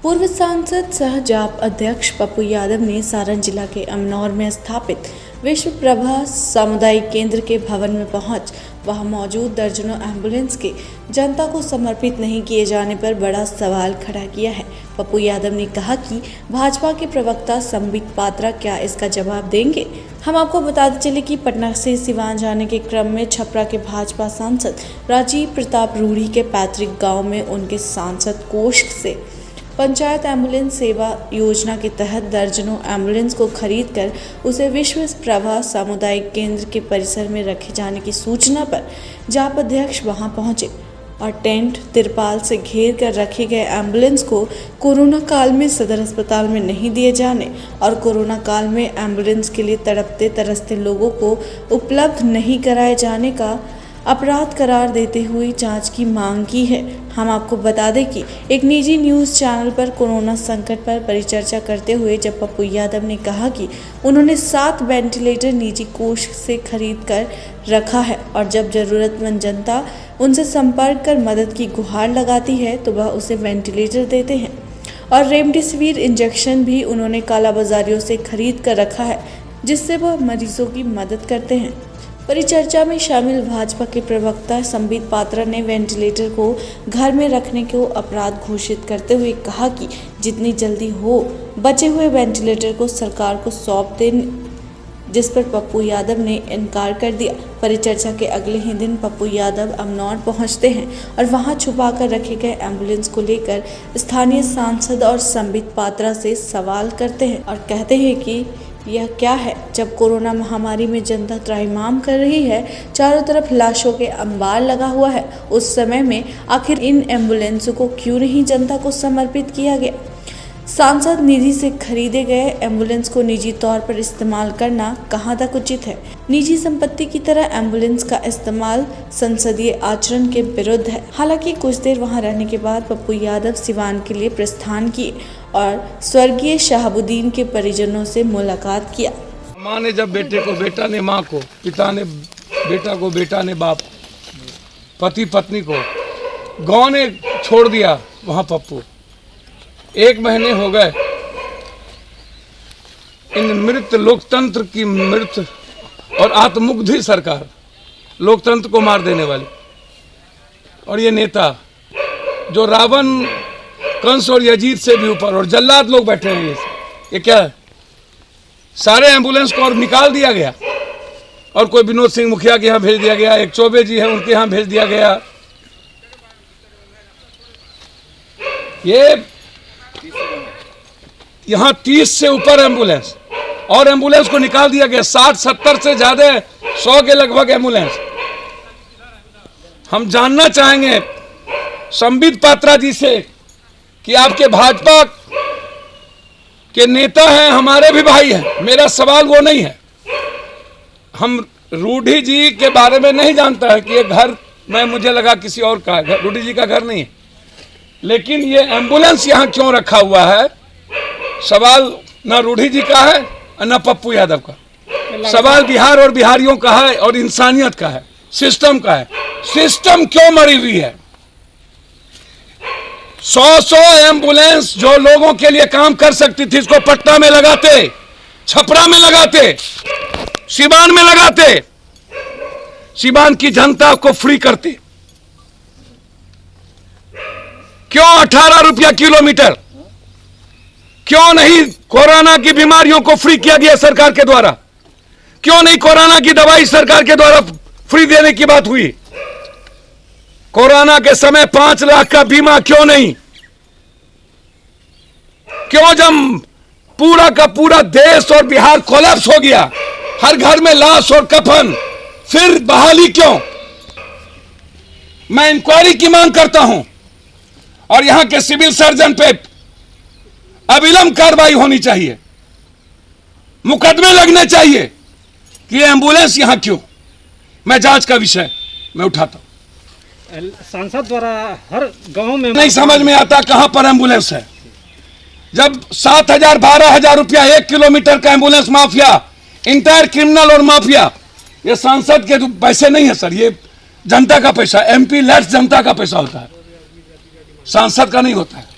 पूर्व सांसद सह जाप अध्यक्ष पप्पू यादव ने सारण जिला के अमनौर में स्थापित विश्व प्रभा सामुदायिक केंद्र के भवन में पहुंच वहां मौजूद दर्जनों एम्बुलेंस के जनता को समर्पित नहीं किए जाने पर बड़ा सवाल खड़ा किया है। पप्पू यादव ने कहा कि भाजपा के प्रवक्ता संबित पात्रा क्या इसका जवाब देंगे। हम आपको बताते चले कि पटना से सिवान जाने के क्रम में छपरा के भाजपा सांसद राजीव प्रताप रूढ़ी के पैतृक गाँव में उनके सांसद कोष से पंचायत एम्बुलेंस सेवा योजना के तहत दर्जनों एम्बुलेंस को खरीदकर उसे विश्व प्रभा सामुदायिक केंद्र के परिसर में रखे जाने की सूचना पर जाप अध्यक्ष वहां पहुंचे और टेंट तिरपाल से घेर कर रखे गए एम्बुलेंस को कोरोना काल में सदर अस्पताल में नहीं दिए जाने और कोरोना काल में एम्बुलेंस के लिए तड़पते तरसते लोगों को उपलब्ध नहीं कराए जाने का अपराध करार देते हुए जांच की मांग की है। हम आपको बता दें कि एक निजी न्यूज़ चैनल पर कोरोना संकट पर परिचर्चा करते हुए जब पप्पू यादव ने कहा कि उन्होंने 7 वेंटिलेटर निजी कोष से खरीद कर रखा है और जब जरूरतमंद जनता उनसे संपर्क कर मदद की गुहार लगाती है तो वह उसे वेंटिलेटर देते हैं और रेमडेसिविर इंजेक्शन भी उन्होंने कालाबाजारियों से खरीद कर रखा है जिससे वह मरीजों की मदद करते हैं। परिचर्चा में शामिल भाजपा के प्रवक्ता संबित पात्रा ने वेंटिलेटर को घर में रखने को अपराध घोषित करते हुए कहा कि जितनी जल्दी हो बचे हुए वेंटिलेटर को सरकार को सौंप दें, जिस पर पप्पू यादव ने इनकार कर दिया। परिचर्चा के अगले ही दिन पप्पू यादव अमनौर पहुंचते हैं और वहां छुपाकर रखे गए एम्बुलेंस को लेकर स्थानीय सांसद और संबित पात्रा से सवाल करते हैं और कहते हैं कि यह क्या है। जब कोरोना महामारी में जनता त्राहिमाम कर रही है, चारों तरफ लाशों के अंबार लगा हुआ है, उस समय में आखिर इन एम्बुलेंसों को क्यों नहीं जनता को समर्पित किया गया। सांसद निधि से खरीदे गए एम्बुलेंस को निजी तौर पर इस्तेमाल करना कहां तक उचित है। निजी संपत्ति की तरह एम्बुलेंस का इस्तेमाल संसदीय आचरण के विरुद्ध है। हालांकि कुछ देर वहां रहने के बाद पप्पू यादव सिवान के लिए प्रस्थान किए और स्वर्गीय शहाबुद्दीन के परिजनों से मुलाकात किया। माँ ने जब बेटे को, बेटा ने माँ को, पिता ने बेटा को, बेटा ने बाप, पति पत्नी को, गाँव ने छोड़ दिया, वहाँ पप्पू 1 महीने हो गए। इन मृत लोकतंत्र की मृत और आत्ममुग्धी सरकार, लोकतंत्र को मार देने वाली, और ये नेता जो रावण, कंस और यजीत से भी ऊपर और जल्लाद लोग बैठे हैं, ये क्या है? सारे एम्बुलेंस को और निकाल दिया गया और कोई विनोद सिंह मुखिया के यहाँ भेज दिया गया, एक चौबे जी हैं उनके यहाँ भेज दिया गया। ये यहाँ 30 से ऊपर एम्बुलेंस और एम्बुलेंस को निकाल दिया गया, 60-70 से ज्यादा, 100 के लगभग एम्बुलेंस। हम जानना चाहेंगे संबित पात्रा जी से कि आपके भाजपा के नेता हैं, हमारे भी भाई हैं, मेरा सवाल वो नहीं है। हम रूढ़ी जी के बारे में नहीं जानता है कि ये घर, मैं मुझे लगा किसी और का है, रूढ़ी जी का घर नहीं है, लेकिन ये एम्बुलेंस यहाँ क्यों रखा हुआ है, सवाल ना रूढ़ी जी का है और ना पप्पू यादव का। सवाल बिहार और बिहारियों का है और इंसानियत का है, सिस्टम का है। सिस्टम क्यों मरी हुई है? 100 एम्बुलेंस जो लोगों के लिए काम कर सकती थी, इसको पटना में लगाते, छपरा में लगाते, सिवान में लगाते, सिवान की जनता को फ्री करते। क्यों 18 रुपया किलोमीटर? क्यों नहीं कोरोना की बीमारियों को फ्री किया गया सरकार के द्वारा? क्यों नहीं कोरोना की दवाई सरकार के द्वारा फ्री देने की बात हुई? कोरोना के समय 5 लाख का बीमा क्यों नहीं? क्यों जब पूरा का पूरा देश और बिहार कोलैप्स हो गया, हर घर में लाश और कफन, फिर बहाली क्यों? मैं इंक्वायरी की मांग करता हूं और यहां के सिविल सर्जन पे अविलंब कार्रवाई होनी चाहिए, मुकदमे लगने चाहिए कि ये एम्बुलेंस यहां क्यों। मैं जांच का विषय मैं उठाता हूं। सांसद द्वारा हर गांव में नहीं समझ में आता कहां पर एम्बुलेंस है। जब 7,000 12,000 रुपया 1 किलोमीटर का एम्बुलेंस माफिया, इंटायर क्रिमिनल और माफिया, ये सांसद के पैसे नहीं है सर, ये जनता का पैसा, MP लेट्स जनता का पैसा होता है, सांसद का नहीं होता है।